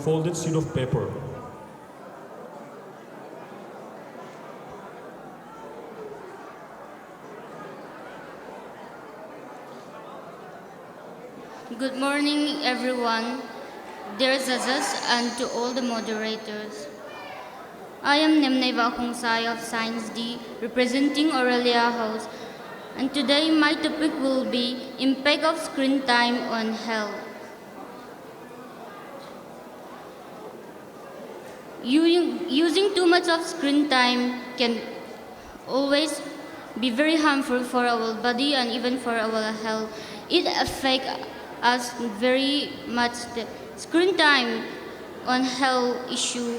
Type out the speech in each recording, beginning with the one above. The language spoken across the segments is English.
folded sheet of paper. Good morning, everyone, dear judges and to all the moderators. I am Nemneva Khongsai of Science D, representing Aurelia House, and today my topic will be impact of screen time on health. Using too much of screen time can always be very harmful for our body and even for our health. It affects us very much. The screen time on health issue,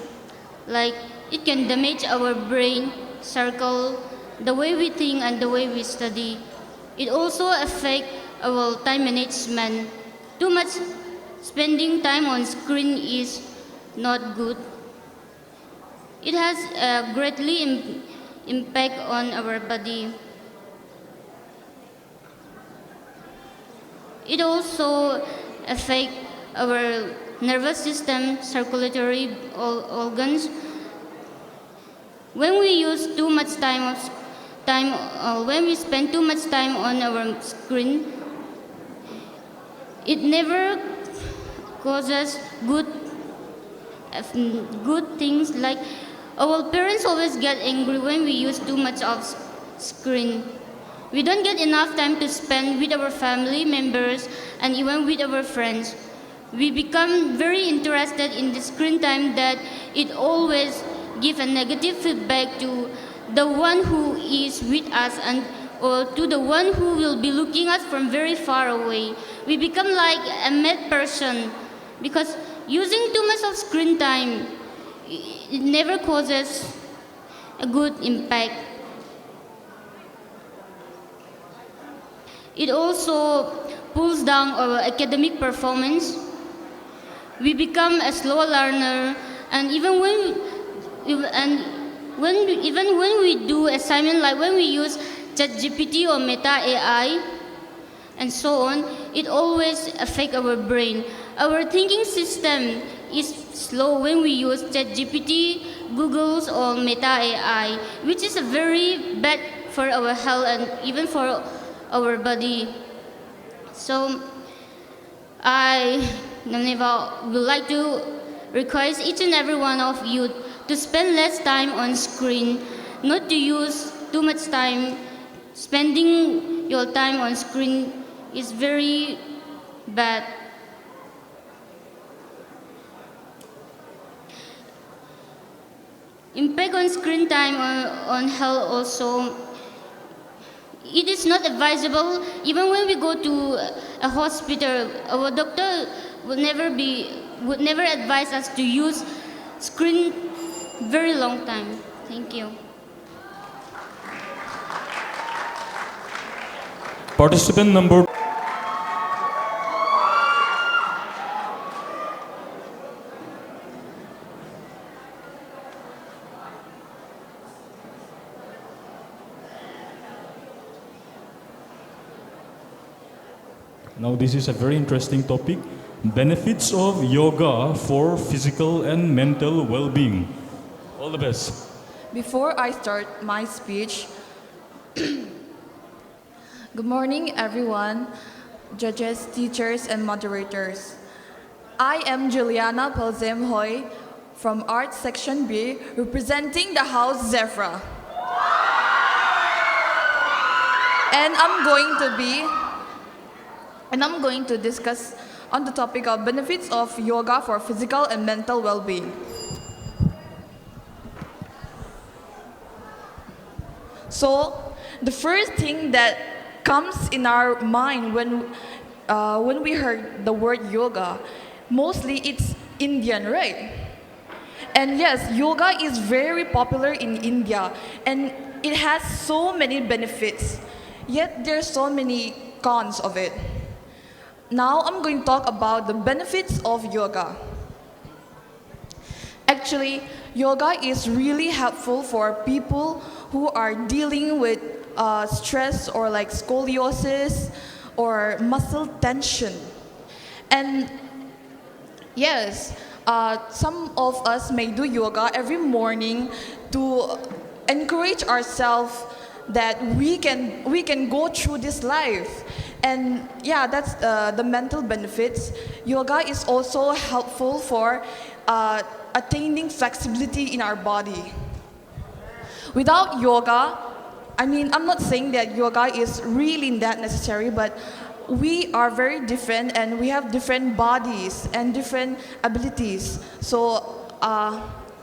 like it can damage our brain circle, the way we think and the way we study. It also affects our time management. Too much spending time on screen is not good. It has a greatly impact on our body. It also affects our nervous system, circulatory organs. When we use too much when we spend too much time on our screen, it never causes good things. Like our parents always get angry when we use too much of screen. We don't get enough time to spend with our family members and even with our friends. We become very interested in the screen time that it always gives a negative feedback to the one who is with us and or to the one who will be looking us from very far away. We become like a mad person because using too much of screen time, it never causes a good impact. It also pulls down our academic performance. We become a slow learner, and even when we do assignment, like when we use ChatGPT or Meta AI, and so on, it always affects our brain. Our thinking system is slow when we use ChatGPT, Google's, or Meta AI, which is very bad for our health and even for our body. So I, Namneva, would like to request each and every one of you to spend less time on screen, not to use too much time. Spending your time on screen is very bad. Impact on screen time on health also. It is not advisable. Even when we go to a hospital, our doctor would never advise us to use screen very long time. Thank you. Participant number. Now this is a very interesting topic. Benefits of yoga for physical and mental well-being. All the best. Before I start my speech, good morning everyone, judges, teachers, and moderators. I am Juliana Pelzem Hoy from Art Section B, representing the House Zefra. And I'm going to discuss on the topic of benefits of yoga for physical and mental well-being. So, the first thing that comes in our mind when we heard the word yoga, mostly it's Indian, right? And yes, yoga is very popular in India, and it has so many benefits. Yet there's so many cons of it. Now I'm going to talk about the benefits of yoga. Actually, yoga is really helpful for people who are dealing with stress or like scoliosis or muscle tension. And yes, some of us may do yoga every morning to encourage ourselves that we can go through this life. And yeah, that's the mental benefits. Yoga is also helpful for attaining flexibility in our body. Without yoga, I mean, I'm not saying that yoga is really that necessary, but we are very different and we have different bodies and different abilities. So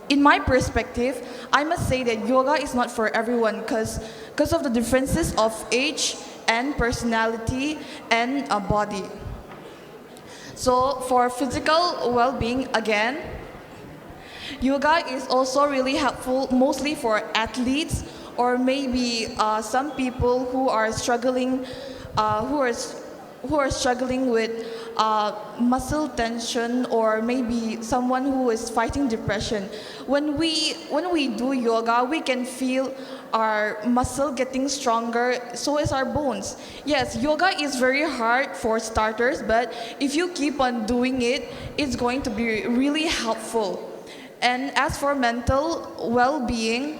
in my perspective, I must say that yoga is not for everyone because of the differences of age and personality and body. So for physical well-being, again, yoga is also really helpful mostly for athletes or maybe some people who are struggling who are struggling with muscle tension, or maybe someone who is fighting depression. When we do yoga, we can feel our muscle getting stronger, so is our bones. Yes, yoga is very hard for starters, but if you keep on doing it, it's going to be really helpful. And as for mental well-being,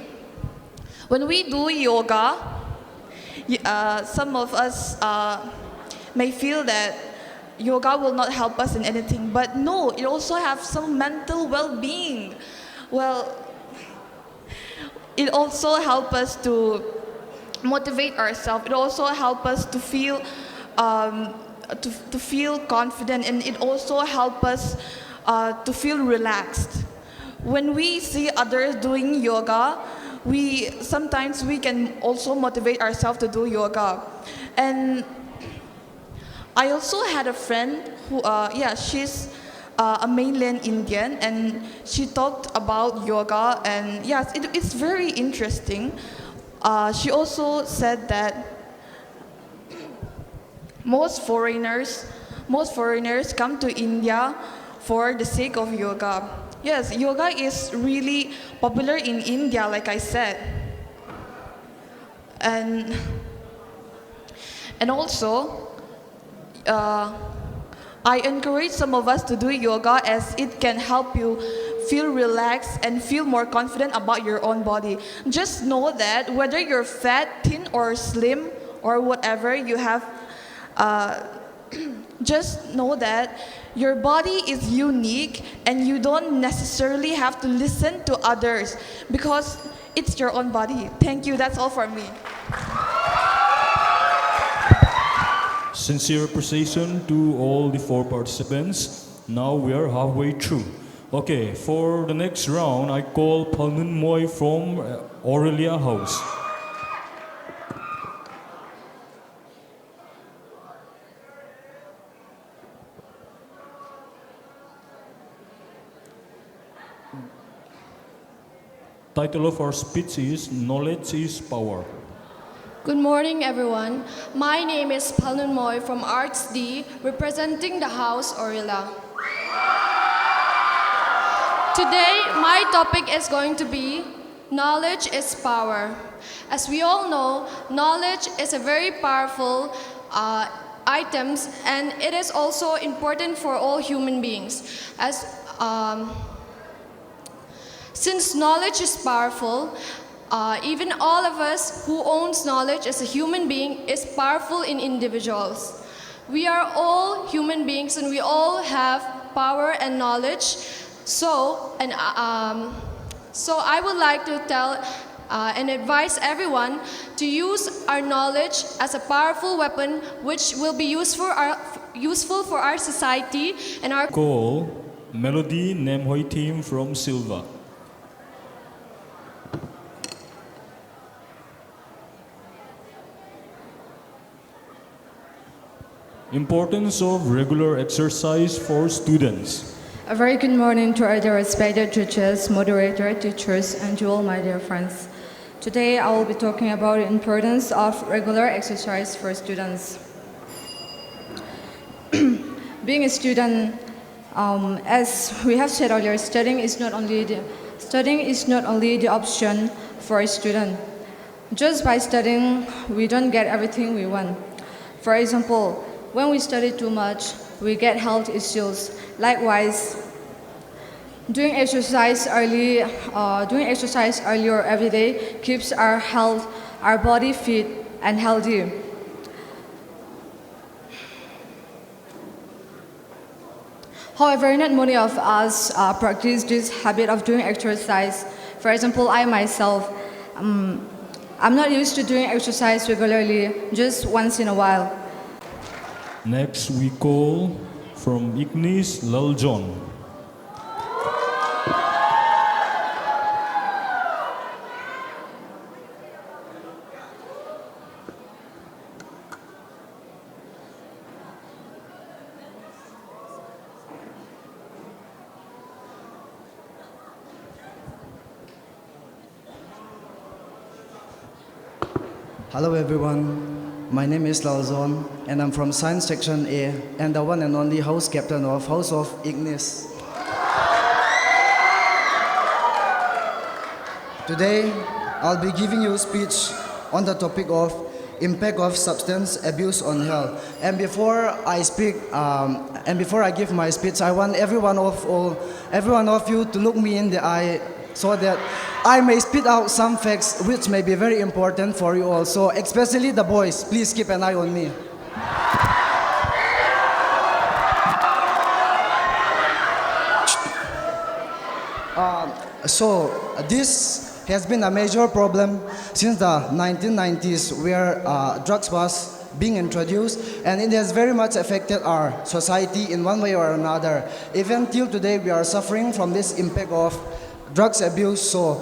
when we do yoga, some of us may feel that yoga will not help us in anything, but no, it also has some mental well-being. Well, it also helps us to motivate ourselves. It also helps us to feel to feel confident, and it also helps us to feel relaxed. When we see others doing yoga, sometimes we can also motivate ourselves to do yoga. And I also had a friend who, she's a mainland Indian, and she talked about yoga, and yes, it's very interesting. She also said that most foreigners come to India for the sake of yoga. Yes, yoga is really popular in India, like I said. And also, I encourage some of us to do yoga as it can help you feel relaxed and feel more confident about your own body. Just know that whether you're fat, thin, or slim, or whatever you have, just know that your body is unique and you don't necessarily have to listen to others because it's your own body. Thank you, that's all for me. Sincere appreciation to all the 4 participants. Now we are halfway through. Okay, for the next round, I call Palnun Moy from Aurelia House. Title of our speech is Knowledge is Power. Good morning, everyone. My name is Palnun Moy from Arts D, representing the House Orilla. Today, my topic is going to be Knowledge is Power. As we all know, knowledge is a very powerful item, and it is also important for all human beings. Since knowledge is powerful, even all of us who owns knowledge as a human being is powerful in individuals. We are all human beings and we all have power and knowledge. So I would like to tell and advise everyone to use our knowledge as a powerful weapon which will be useful for our society and our... Call Melody Nemhoi team from Silva. Importance of regular exercise for students. A very good morning to our dear respected judges, moderator, teachers, and to all my dear friends. Today I will be talking about the importance of regular exercise for students. Being a student, as we have said earlier, studying is not only the option for a student. Just by studying, we don't get everything we want. For example, when we study too much, we get health issues. Likewise, Doing exercise early or every day keeps our body fit and healthy. However, not many of us practice this habit of doing exercise. For example, I myself, I'm not used to doing exercise regularly, just once in a while. Next, we call from Ignis Laljon. Hello everyone, my name is Lalzon and I'm from Science Section A and the one and only house captain of House of Ignis. Today, I'll be giving you a speech on the topic of impact of substance abuse on health. And before I give my speech, I want every one of you to look me in the eye so that I may spit out some facts which may be very important for you all. So especially the boys, please keep an eye on me. This has been a major problem since the 1990s where drugs was being introduced, and it has very much affected our society in one way or another. Even till today, we are suffering from this impact of drugs abuse. So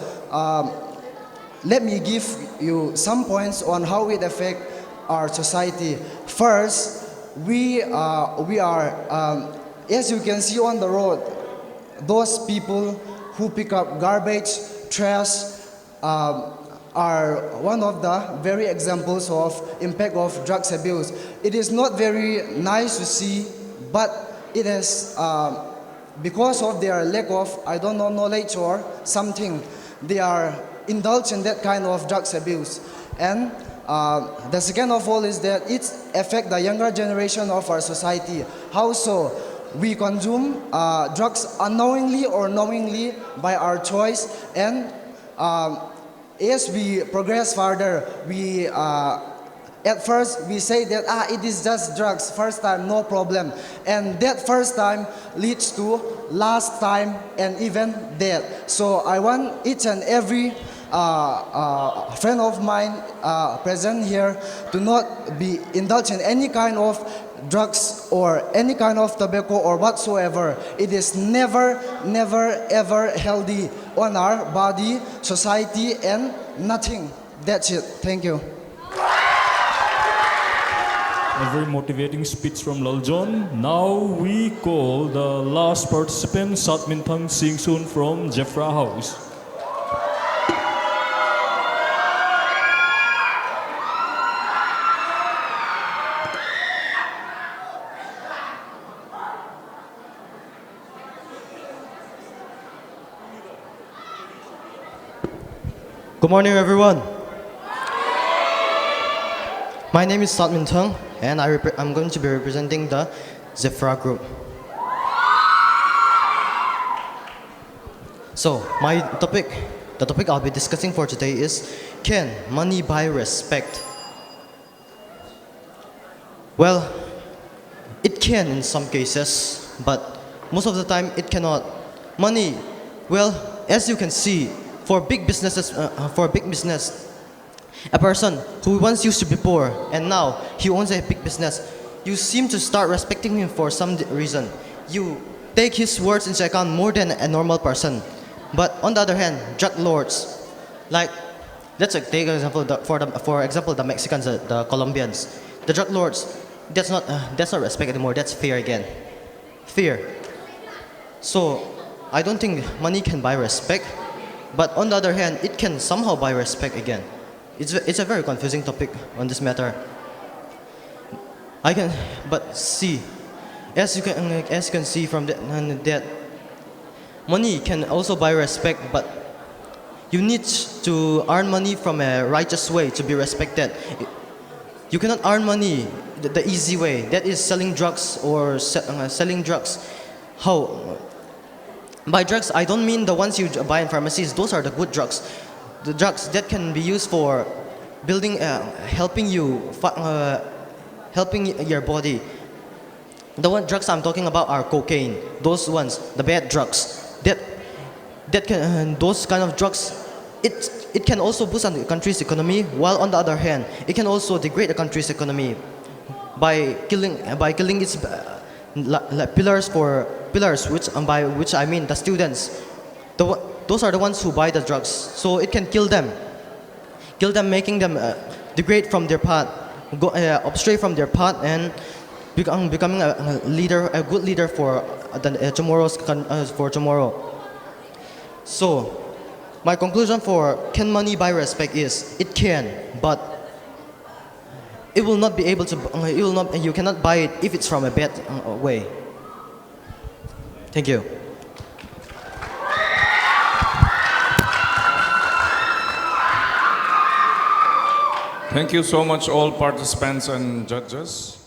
let me give you some points on how it affects our society. First, we are as you can see on the road, those people who pick up garbage, trash, are one of the very examples of impact of drugs abuse. It is not very nice to see, but it has because of their lack of, I don't know, knowledge or something, they are indulged in that kind of drugs abuse. And the second of all is that it affects the younger generation of our society. How so? We consume drugs unknowingly or knowingly by our choice, and as we progress further, we at first we say that it is just drugs, first time, no problem. And that first time leads to last time and even death. So I want each and every friend of mine present here to not be indulged in any kind of drugs or any kind of tobacco or whatsoever. It is never, never, ever healthy on our body, society, and nothing. That's it. Thank you. A very motivating speech from Laljon. Now we call the last participant, Satmintang Singsun from Jeffra House. Good morning, everyone. My name is Satmin Tung, and I'm going to be representing the Zefra group. So, the topic I'll be discussing for today is, can money buy respect? Well, it can in some cases, but most of the time it cannot. Money, well, as you can see, for big business, a person who once used to be poor and now he owns a big business, you seem to start respecting him for some reason. You take his words into account more than a normal person. But on the other hand, drug lords, like let's take an example for example the Mexicans, the Colombians, the drug lords. That's not respect anymore. That's fear again. Fear. So I don't think money can buy respect. But on the other hand, it can somehow buy respect again. It's a very confusing topic on this matter. But see, as you can see from that money can also buy respect, but you need to earn money from a righteous way to be respected. You cannot earn money the easy way, that is selling drugs or selling drugs. How? By drugs, I don't mean the ones you buy in pharmacies. Those are the good drugs. The drugs that can be used for building, helping your body. The one drugs I'm talking about are cocaine. Those ones, the bad drugs. That can, those kind of drugs, it can also boost the country's economy. While on the other hand, it can also degrade the country's economy by killing its pillars, by which I mean the students. Those are the ones who buy the drugs. So it can kill them, making them degrade from their path, stray from their path, and becoming a good leader for tomorrow. So, my conclusion for can money buy respect is it can, but it will not be able to. You cannot buy it if it's from a bad way. Thank you. Thank you so much, all participants and judges.